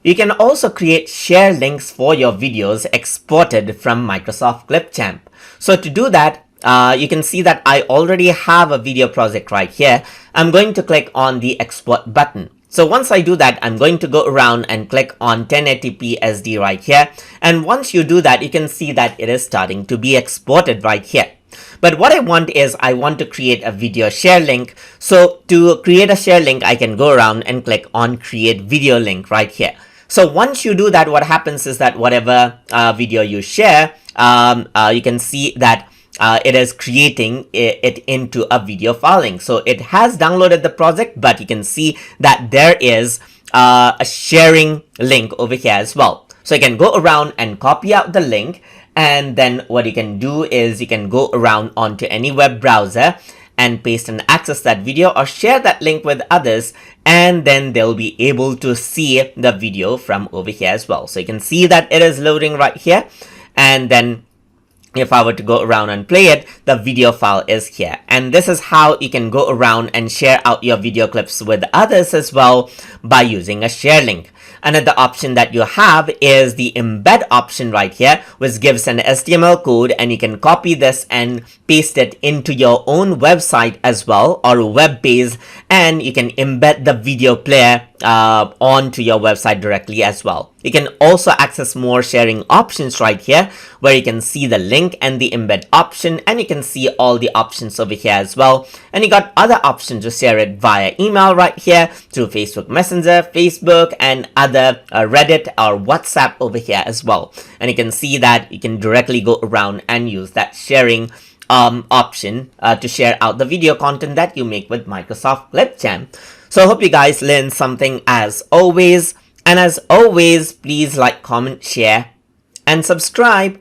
You can also create share links for your videos exported from Microsoft Clipchamp. So to do that, you can see that I already have a video project right here. I'm going to click on the export button. So once I do that, I'm going to go around and click on 1080p SD right here. And once you do that, you can see that it is starting to be exported right here. But what I want is I want to create a video share link. So to create a share link, I can go around and click on create video link right here. So once you do that, what happens is that whatever video you share, you can see that it is creating it into a video file link. So it has downloaded the project, but you can see that there is a sharing link over here as well. So you can go around and copy out the link. And then what you can do is you can go around onto any web browser and paste and access that video or share that link with others, and then they'll be able to see the video from over here as well. So you can see that it is loading right here, and then if I were to go around and play it, the video file is here. And this is how you can go around and share out your video clips with others as well by using a share link. Another option that you have is the embed option right here, which gives an HTML code, and you can copy this and paste it into your own website as well, or web page, and you can embed the video player onto your website directly as well. You can also access more sharing options right here, where you can see the link and the embed option, and you can see all the options over here as well. And you got other options to share it via email right here, through Facebook Messenger, Facebook, and other Reddit or WhatsApp over here as well. And you can see that you can directly go around and use that sharing option to share out the video content that you make with Microsoft Clipchamp. So I hope you guys learned something as always. And as always, please like, comment, share, and subscribe.